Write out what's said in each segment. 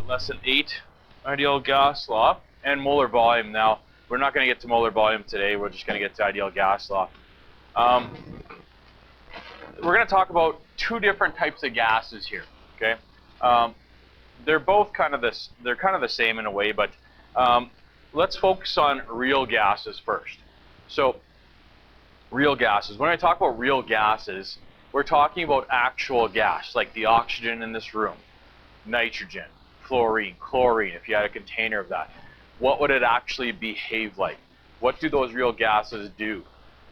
less than 8 ideal gas law, and molar volume. Now, we're not going to get to molar volume today. We're just going to get to ideal gas law. We're going to talk about two different types of gases here. Okay, they're both kind of this. They're kind of the same in a way, but let's focus on real gases first. So, real gases. When I talk about real gases, we're talking about actual gas, like the oxygen in this room, nitrogen, fluorine, chlorine, if you had a container of that. What would it actually behave like? What do those real gases do?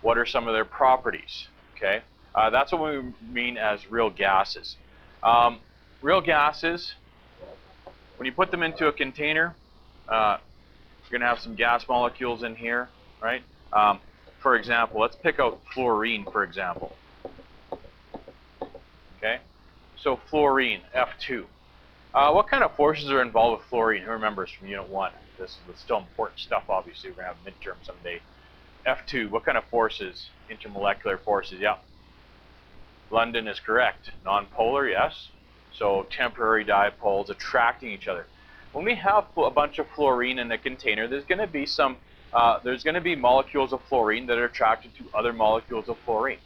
What are some of their properties? Okay, that's what we mean as real gases. Real gases, when you put them into a container, you're going to have some gas molecules in here, right? For example, let's pick out fluorine, for example. Okay, so fluorine, F2. What kind of forces are involved with fluorine? Who remembers from Unit 1? This is still important stuff, obviously. We're going to have midterm someday. F2, what kind of forces? Intermolecular forces, yeah. London is correct. Nonpolar, yes. So temporary dipoles attracting each other. When we have a bunch of fluorine in a container, there's going to be molecules of fluorine that are attracted to other molecules of fluorine.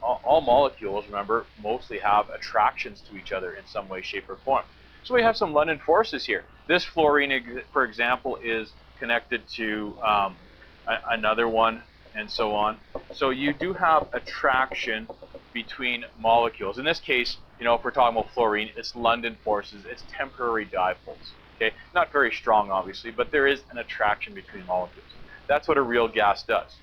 All molecules, remember, mostly have attractions to each other in some way, shape, or form. So we have some London forces here. This fluorine, for example, is connected to another one, and so on. So you do have attraction between molecules. In this case, you know, if we're talking about fluorine, it's London forces, it's temporary dipoles. Okay, not very strong, obviously, but there is an attraction between molecules. That's what a real gas does.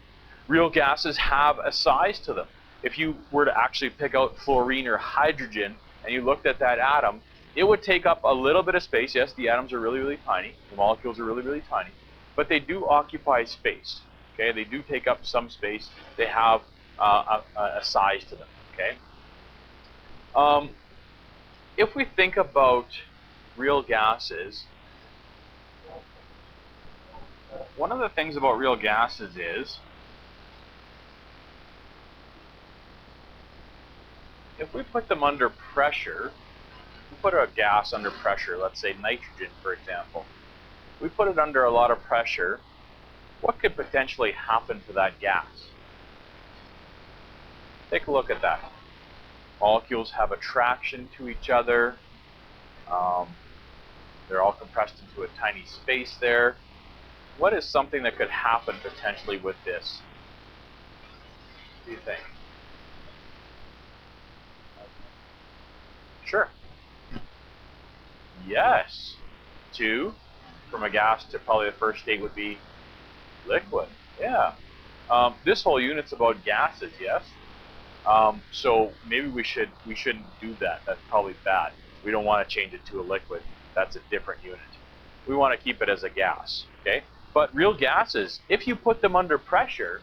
Real gases have a size to them. If you were to actually pick out fluorine or hydrogen and you looked at that atom, it would take up a little bit of space. Yes, the atoms are really, really tiny. The molecules are really, really tiny. But they do occupy space. Okay, they do take up some space. They have a size to them. Okay. If we think about real gases, one of the things about real gases is, if we put them under pressure, we put a gas under pressure, let's say nitrogen, for example. We put it under a lot of pressure, what could potentially happen to that gas? Take a look at that. Molecules have attraction to each other. They're all compressed into a tiny space there. What is something that could happen potentially with this? What do you think? Sure. Yes. From a gas to probably the first state would be liquid. Yeah. This whole unit's about gases, yes? So maybe we shouldn't do that. That's probably bad. We don't want to change it to a liquid. That's a different unit. We want to keep it as a gas, okay? But real gases, if you put them under pressure,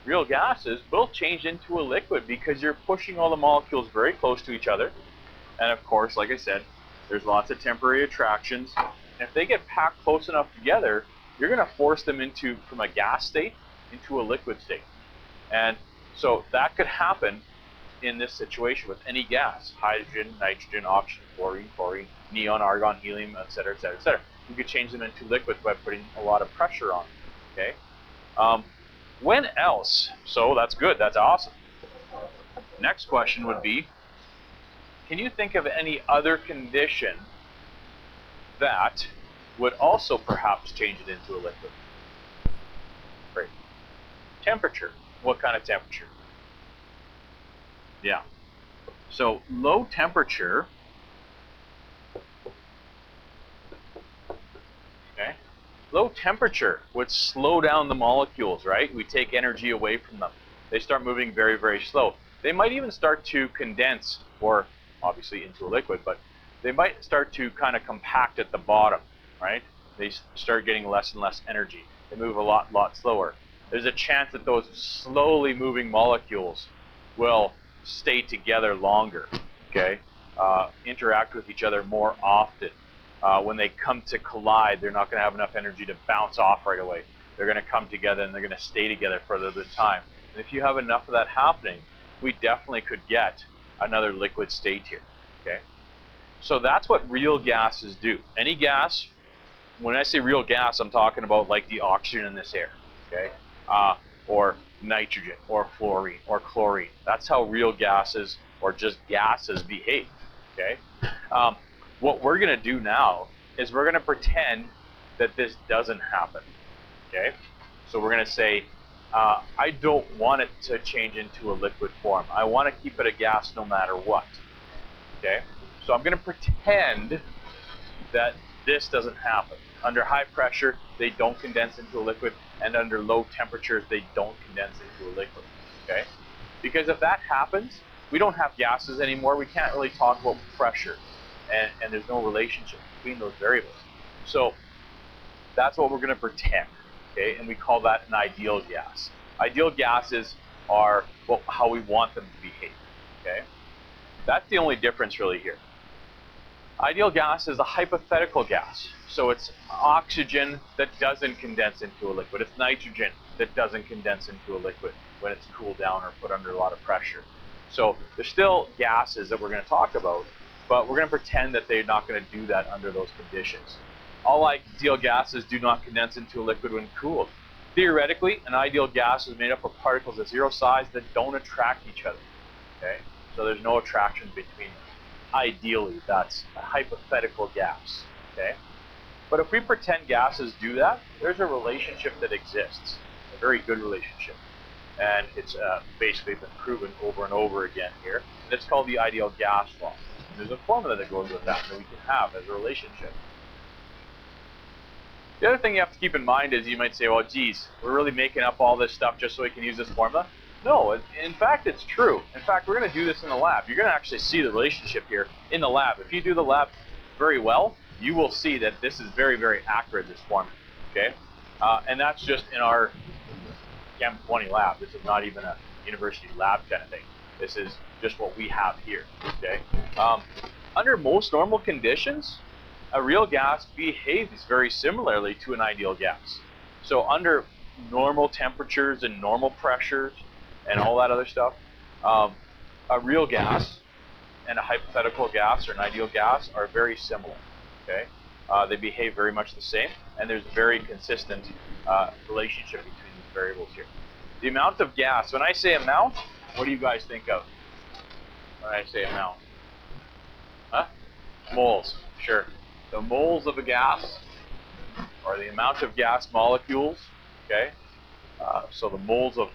real gases will change into a liquid because you're pushing all the molecules very close to each other. And of course, like I said, there's lots of temporary attractions. And if they get packed close enough together, you're going to force them from a gas state into a liquid state. And so that could happen in this situation with any gas: hydrogen, nitrogen, oxygen, fluorine, chlorine, neon, argon, helium, etc., etc., etc. You could change them into liquids by putting a lot of pressure on them. Okay. When else? So that's good. That's awesome. Next question would be, can you think of any other condition that would also perhaps change it into a liquid? Great. Temperature. What kind of temperature? Yeah. So low temperature, okay? Low temperature would slow down the molecules, right? We take energy away from them. They start moving very, very slow. They might even start to condense, or obviously into a liquid, but they might start to kind of compact at the bottom, right? They start getting less and less energy. They move a lot slower. There's a chance that those slowly moving molecules will stay together longer, okay? Interact with each other more often. When they come to collide, they're not going to have enough energy to bounce off right away. They're going to come together and they're going to stay together for a little bit of time. And if you have enough of that happening, we definitely could get another liquid state here, okay? So that's what real gases do. Any gas, when I say real gas, I'm talking about like the oxygen in this air, okay? Or nitrogen, or fluorine, or chlorine. That's how real gases, or just gases, behave, okay? What we're going to do now is we're going to pretend that this doesn't happen, okay? So we're going to say, I don't want it to change into a liquid form. I want to keep it a gas no matter what, okay? So I'm going to pretend that this doesn't happen. Under high pressure, they don't condense into a liquid, and under low temperatures, they don't condense into a liquid, okay? Because if that happens, we don't have gases anymore. We can't really talk about pressure, and there's no relationship between those variables. So that's what we're going to pretend, okay? And we call that an ideal gas. Ideal gases are how we want them to behave, okay? That's the only difference really here. Ideal gas is a hypothetical gas. So it's oxygen that doesn't condense into a liquid. It's nitrogen that doesn't condense into a liquid when it's cooled down or put under a lot of pressure. So there's still gases that we're going to talk about, but we're going to pretend that they're not going to do that under those conditions. All ideal gases do not condense into a liquid when cooled. Theoretically, an ideal gas is made up of particles of zero size that don't attract each other, okay? So there's no attraction between them. Ideally, that's a hypothetical gas, okay? But if we pretend gases do that, there's a relationship that exists, a very good relationship. And it's basically been proven over and over again here. And it's called the ideal gas law. And there's a formula that goes with that we can have as a relationship. The other thing you have to keep in mind is you might say, well, geez, we're really making up all this stuff just so we can use this formula. No, in fact, it's true. In fact, we're going to do this in the lab. You're going to actually see the relationship here in the lab. If you do the lab very well, you will see that this is very, very accurate, this formula, okay? And that's just in our Chem 20 lab. This is not even a university lab kind of thing. This is just what we have here, okay? Under most normal conditions, a real gas behaves very similarly to an ideal gas. So under normal temperatures and normal pressures and all that other stuff, a real gas and a hypothetical gas or an ideal gas are very similar, okay? They behave very much the same, and there's a very consistent relationship between these variables here. The amount of gas, when I say amount, what do you guys think of when I say amount? Huh? Moles, sure. The moles of a gas, or the amount of gas molecules, okay? So the moles of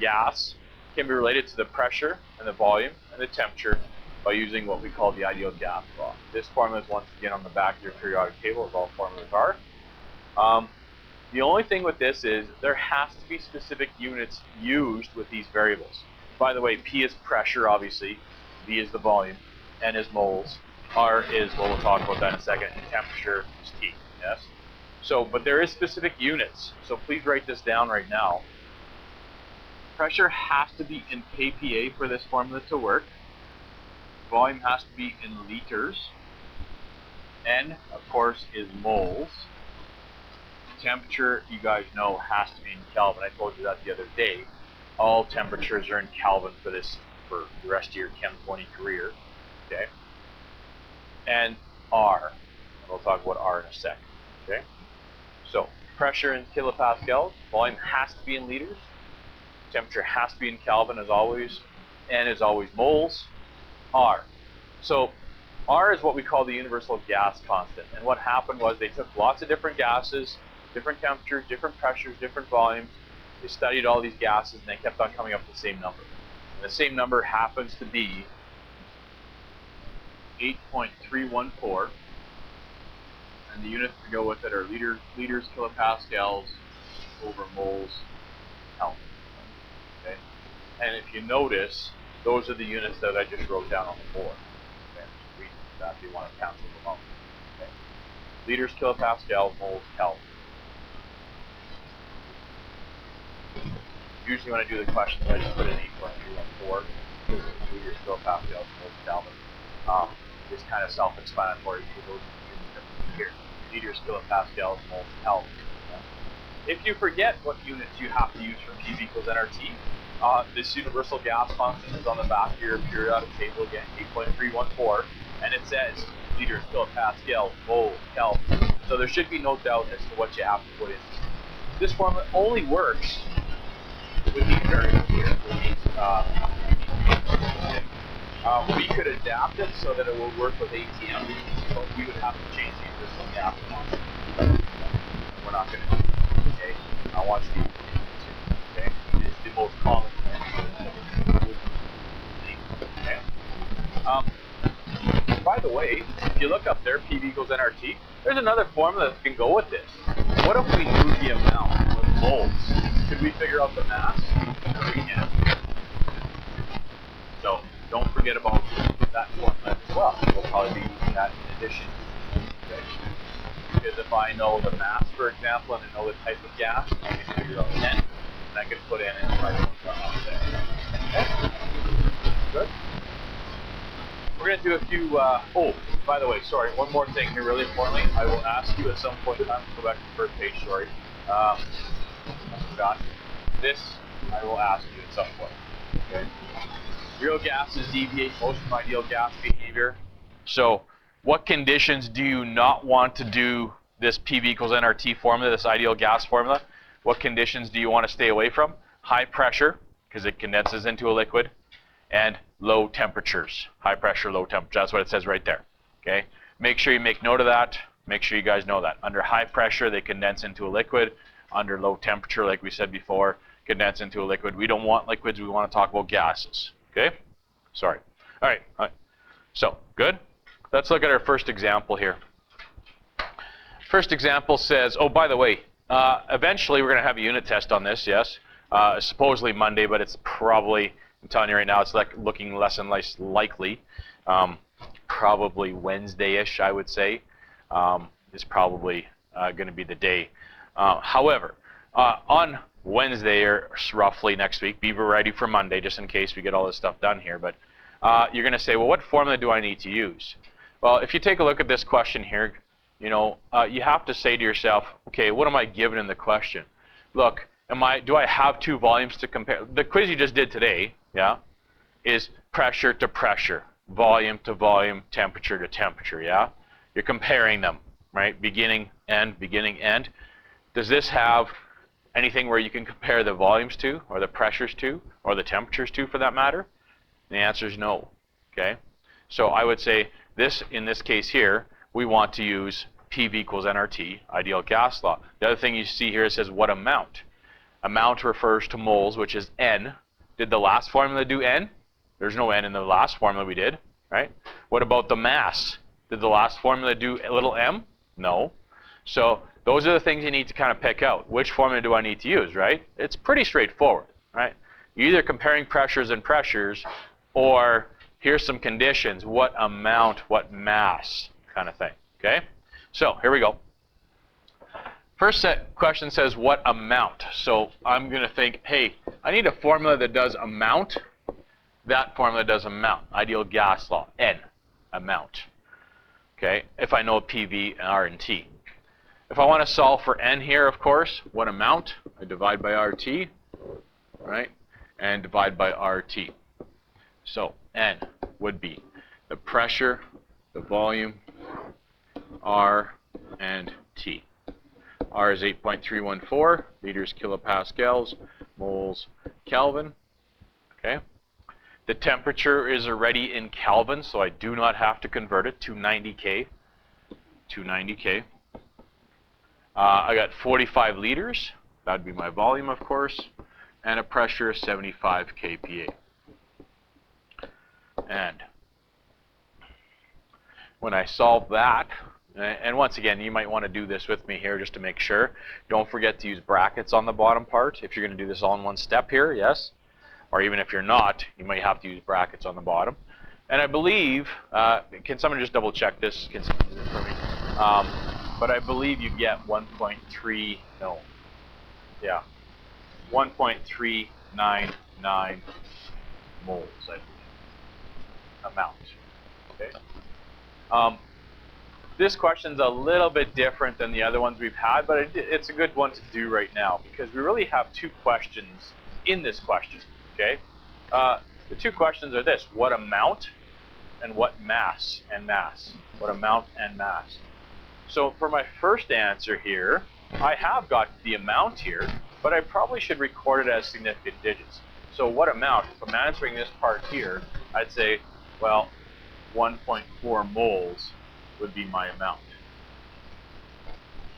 gas can be related to the pressure and the volume and the temperature by using what we call the ideal gas law. This formula is once again on the back of your periodic table, as all formulas are. The only thing with this is there has to be specific units used with these variables. By the way, P is pressure, obviously. V is the volume. N is moles. R is, well, we'll talk about that in a second, and temperature is T, yes? So, but there is specific units, so please write this down right now. Pressure has to be in kPa for this formula to work. Volume has to be in liters. N, of course, is moles. Temperature, you guys know, has to be in Kelvin. I told you that the other day. All temperatures are in Kelvin for this, for the rest of your Chem 20 career, okay? And R, and we'll talk about R in a second, okay? So, pressure in kilopascals, volume has to be in liters, temperature has to be in Kelvin as always, N is always moles, R. So, R is what we call the universal gas constant, and what happened was they took lots of different gases, different temperatures, different pressures, different volumes, they studied all these gases, and they kept on coming up with the same number. And the same number happens to be 8.314, and the units to go with it are liters, kilopascals over moles, Kelvin. Okay? And if you notice, those are the units that I just wrote down on the board. Okay? Read that if you want to cancel them out. Okay? Liters, kilopascals, moles, Kelvin. Usually when I do the questions, I just put in 8.314 because liters, kilopascals, moles, Kelvin. It's kind of self-explanatory for those units that we here. Liters, kilopascals, moles, Kelvin. If you forget what units you have to use for PV equals nRT, this universal gas constant is on the back of your periodic table again, 8.314, and it says liters, kilopascal, mole, Kelvin. So there should be no doubt as to what you have to put in. This formula only works with these variables here. We could adapt it so that it will work with ATM, but we would have to change the existing aftermarket. We're not going to do that, okay? I want you to do it, okay? It's the most common thing. Okay? By the way, if you look up there, PV equals nRT, there's another formula that can go with this. What if we knew the amount with moles? Could we figure out the mass? No, we can. So don't forget about that formula as well. We'll probably be using that in addition. Okay? Because if I know the mass, for example, and I know the type of gas, I can figure out N, and I can put N in the right there. Okay? Good. We're going to do a few, oh, by the way, sorry, one more thing here, really importantly. I will ask you at some point in time, go back to the first page, sorry. I forgot. This, I will ask you at some point. Okay? Real gases deviate most from ideal gas behavior. So, what conditions do you not want to do this PV equals nRT formula, this ideal gas formula? What conditions do you want to stay away from? High pressure, because it condenses into a liquid, and low temperatures. High pressure, low temperature. That's what it says right there. Okay? Make sure you make note of that. Make sure you guys know that. Under high pressure, they condense into a liquid. Under low temperature, like we said before, condense into a liquid. We don't want liquids. We want to talk about gases. Okay? Sorry. All right. All right. So, good? Let's look at our first example here. First example says, oh, by the way, eventually we're going to have a unit test on this, yes. Supposedly Monday, but it's probably, I'm telling you right now, it's like looking less and less likely. Probably Wednesday-ish, I would say, is probably going to be the day. However, on Wednesday or roughly next week, be ready for Monday just in case we get all this stuff done here. But you're going to say, well, what formula do I need to use? Well, if you take a look at this question here, you know, you have to say to yourself, okay, what am I given in the question? Look, do I have two volumes to compare? The quiz you just did today, yeah, is pressure to pressure, volume to volume, temperature to temperature, yeah? You're comparing them, right? Beginning, end, beginning, end. Does this have anything where you can compare the volumes to, or the pressures to, or the temperatures to, for that matter? And the answer is no, okay? So I would say this, in this case here, we want to use PV equals nRT, ideal gas law. The other thing you see here, it says what amount. Amount refers to moles, which is N. Did the last formula do N? There's no N in the last formula we did, right? What about the mass? Did the last formula do a little m? No. So those are the things you need to kind of pick out. Which formula do I need to use, right? It's pretty straightforward, right? You're either comparing pressures and pressures, or here's some conditions, what amount, what mass, kind of thing, okay? So here we go. First set question says what amount. So I'm going to think, hey, I need a formula that does amount. That formula does amount. Ideal gas law, N, amount. Okay, if I know PV, R, and T. If I want to solve for N here, of course, what amount? I divide by RT, right? And divide by RT. So N would be the pressure, the volume, R, and T. R is 8.314 liters kilopascals, moles Kelvin. Okay. The temperature is already in Kelvin, so I do not have to convert it to 90K. I got 45 liters. That would be my volume, of course. And a pressure of 75 kPa. And when I solve that, and once again, you might want to do this with me here just to make sure. Don't forget to use brackets on the bottom part if you're going to do this all in one step here, yes? Or even if you're not, you might have to use brackets on the bottom. And I believe, can someone just double check this? Can someone do this for me? But I believe you get 1.3, no, yeah, 1.399 moles, I believe, amount, okay? This question's a little bit different than the other ones we've had, but it's a good one to do right now because we really have two questions in this question, okay? The two questions are this, what amount? and what mass and mass, what amount and mass. So for my first answer here, I have got the amount here, but I probably should record it as significant digits. So what amount? If I'm answering this part here, I'd say, well, 1.4 moles would be my amount.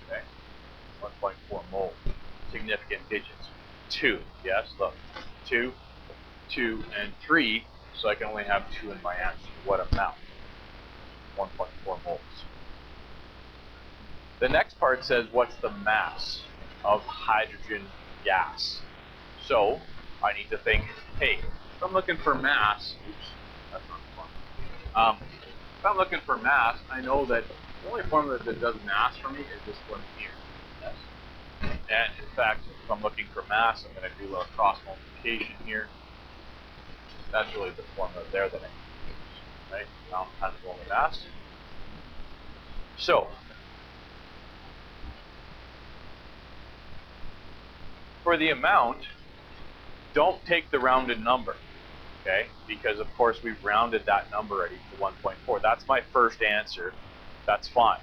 Okay, 1.4 moles, significant digits. 2, yes, look, 2, 2, and 3, so I can only have 2 in my answer. What amount? 1.4 moles. The next part says, what's the mass of hydrogen gas? So I need to think, hey, if I'm looking for mass, oops, that's not fun. If I'm looking for mass, I know that the only formula that does mass for me is this one here. Yes? And in fact, if I'm looking for mass, I'm going to do a cross multiplication here. That's really the formula there that I use, right? Amount times molar mass. So for the amount, don't take the rounded number, okay? Because of course we've rounded that number already to 1.4. That's my first answer. That's fine.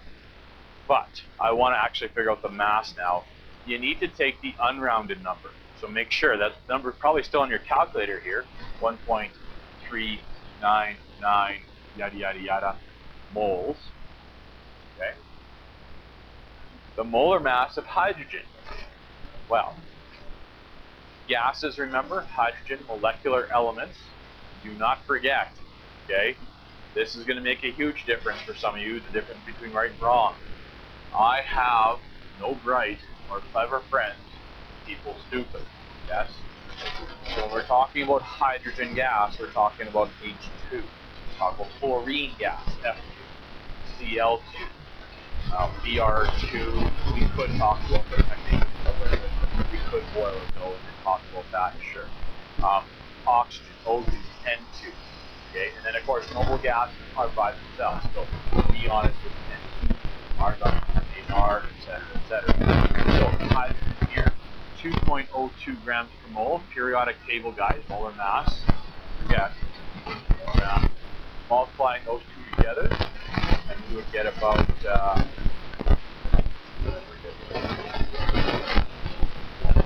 But I want to actually figure out the mass now. You need to take the unrounded number. So make sure that number is probably still on your calculator here, 1.399 yada yada yada moles. Okay? The molar mass of hydrogen. Well, gases, remember, hydrogen, molecular elements. Do not forget, okay? This is going to make a huge difference for some of you, the difference between right and wrong. I have no bright or clever friends, people stupid, yes? So when we're talking about hydrogen gas, we're talking about H2. We're talking about chlorine gas, F2, Cl2, Br2. We could talk about the technique of it. We could boil it though and talk about that, sure. Oxygen, O2, N2. Okay, and then of course noble gases are by themselves. So neon is with N2, argon, NR, etc. So hydrogen here, 2.02 grams per mole. Periodic table, guys, molar mass. Forget molar mass. Multiplying those two together, and you would get about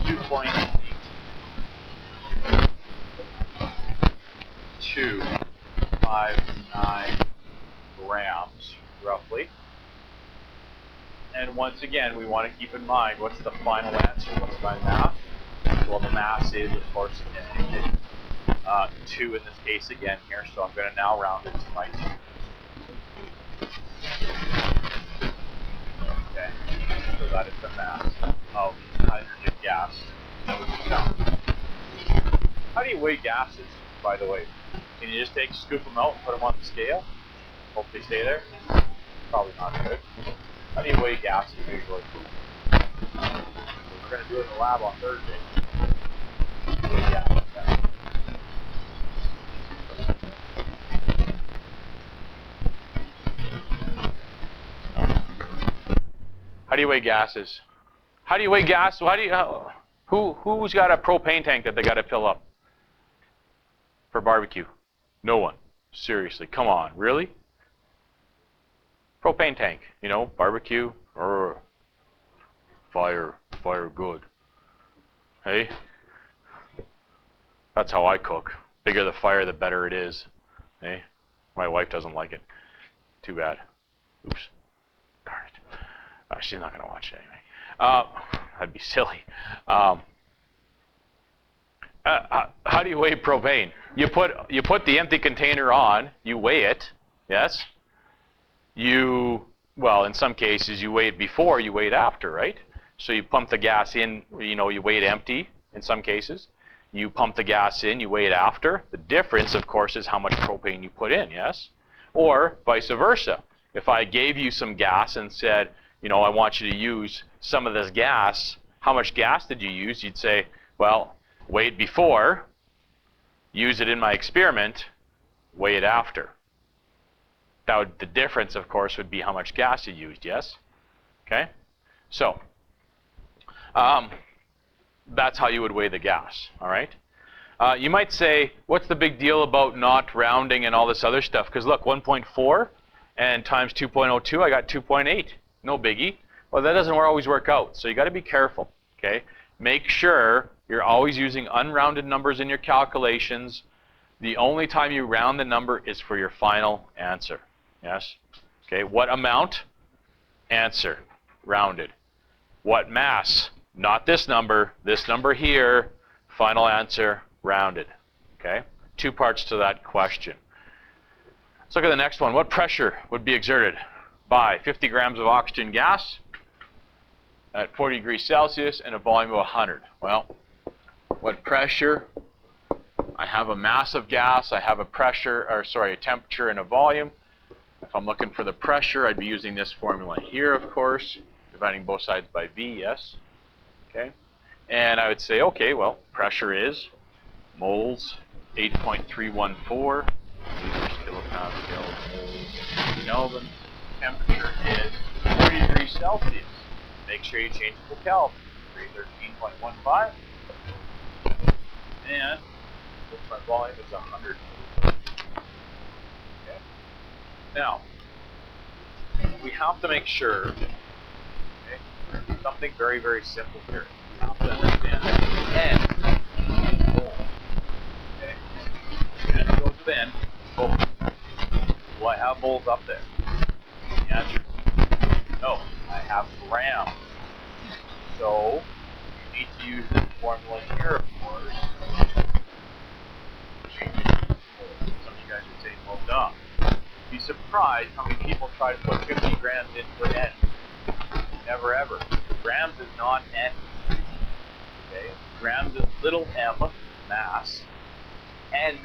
2.259 grams, roughly. And once again, we want to keep in mind, what's the final answer? What's my mass? Well, the mass is, of course, 2 in this case again here, so I'm going to now round it to my 2. Okay, so that is the mass of hydrogen gas. How do you weigh gases, by the way? Can you just scoop them out and put them on the scale? Hope they stay there? Probably not good. How do you weigh gases usually? We're going to do it in the lab on Thursday. Weigh gases. How do you weigh gases? How do you weigh gas? Who's got a propane tank that they got to fill up for barbecue? No one. Seriously, come on, really? Propane tank, you know, barbecue, fire good. Hey, that's how I cook. Bigger the fire, the better it is. Hey, my wife doesn't like it. Too bad. Oops. Darn it. She's not going to watch it anyway. That'd be silly. How do you weigh propane? You put the empty container on, you weigh it, yes? Well, in some cases, you weigh it before, you weigh it after, right? So you pump the gas in, you know, you weigh it empty in some cases. You pump the gas in, you weigh it after. The difference, of course, is how much propane you put in, yes? Or vice versa. If I gave you some gas and said, you know, I want you to use some of this gas, how much gas did you use? You'd say, well, weigh it before, use it in my experiment, weigh it after. The difference, of course, would be how much gas you used, yes? Okay? So, that's how you would weigh the gas, all right? You might say, what's the big deal about not rounding and all this other stuff? Because look, 1.4 and times 2.02, I got 2.8. No biggie. Well, that doesn't always work out, so you got to be careful. Okay? Make sure you're always using unrounded numbers in your calculations. The only time you round the number is for your final answer. Yes? Okay, what amount? Answer. Rounded. What mass? Not this number here. Final answer, rounded. Okay? Two parts to that question. Let's look at the next one. What pressure would be exerted by 50 grams of oxygen gas at 40 degrees Celsius and a volume of 100? Well, what pressure? I have a mass of gas, I have a pressure, or sorry, a temperature and a volume. If I'm looking for the pressure, I'd be using this formula here, of course, dividing both sides by V, yes? Okay. And I would say, okay, well, pressure is moles, 8.314. Liters, kilopascals, moles, Kelvin. Temperature is 40 degrees Celsius. Make sure you change it to Kelvin. 313.15. And my volume is 100. Okay. Now, we have to make sure, okay, something very, very simple here. You have to understand that N is mole. Okay. N goes with N, moles. Do I have moles up there? The answer is no. I have grams. So, you need to use this formula here, of course. Some of you guys would say, well, duh. You'd be surprised how many people try to put 50 grams in for N. Never ever. Grams is not N. Okay? Grams is little m, mass. N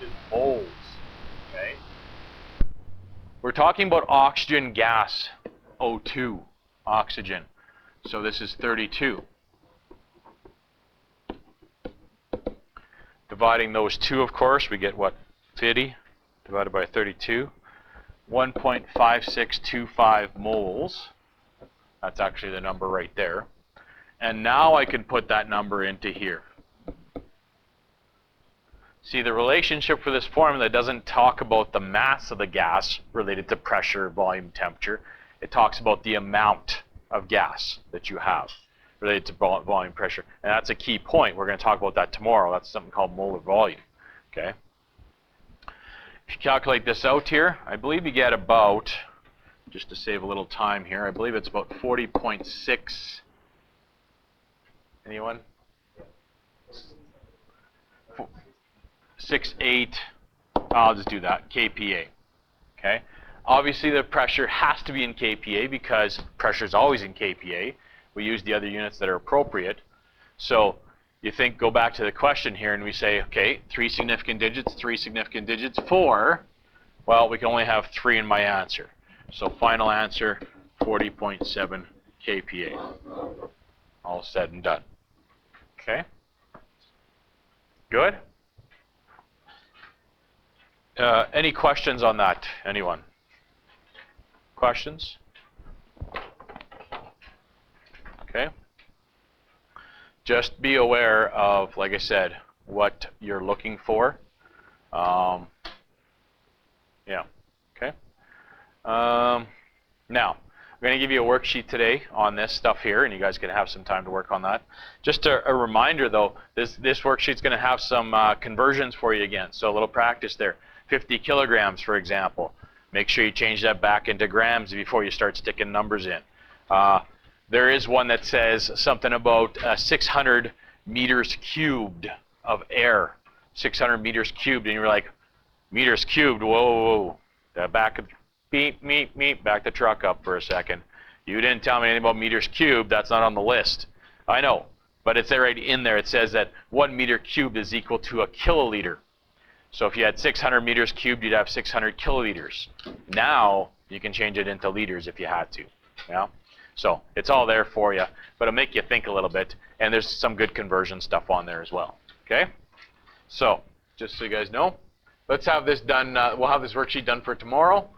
is moles. Okay? We're talking about oxygen gas, O2, oxygen. So this is 32. Dividing those two, of course, we get what? 50 divided by 32. 1.5625 moles. That's actually the number right there. And now I can put that number into here. See, the relationship for this formula doesn't talk about the mass of the gas related to pressure, volume, temperature. It talks about the amount of gas that you have related to volume, pressure. And that's a key point. We're going to talk about that tomorrow. That's something called molar volume. Okay. If you calculate this out here, I believe you get about, just to save a little time here, I believe it's about 40.6. Anyone? 68, I'll just do that, kPa. Okay. Obviously the pressure has to be in kPa because pressure is always in kPa. We use the other units that are appropriate. So you think, go back to the question here and we say, okay, 3 significant digits, 4. Well, we can only have 3 in my answer. So final answer, 40.7 kPa. All said and done. Okay? Good? Any questions on that? Anyone? Questions? Okay. Just be aware of, like I said, what you're looking for. Yeah. Okay. Now, I'm going to give you a worksheet today on this stuff here, and you guys can have some time to work on that. Just a reminder, though, this worksheet's going to have some conversions for you again, so a little practice there. 50 kilograms, for example. Make sure you change that back into grams before you start sticking numbers in. There is one that says something about 600 meters cubed of air. 600 meters cubed, and you're like, meters cubed, whoa. Back the truck up for a second. You didn't tell me anything about meters cubed. That's not on the list. I know, but it's right in there. It says that 1 meter cubed is equal to a kiloliter. So if you had 600 meters cubed, you'd have 600 kiloliters. Now you can change it into liters if you had to. Yeah? So it's all there for you, but it'll make you think a little bit. And there's some good conversion stuff on there as well. Okay? So just so you guys know, let's have this done. We'll have this worksheet done for tomorrow.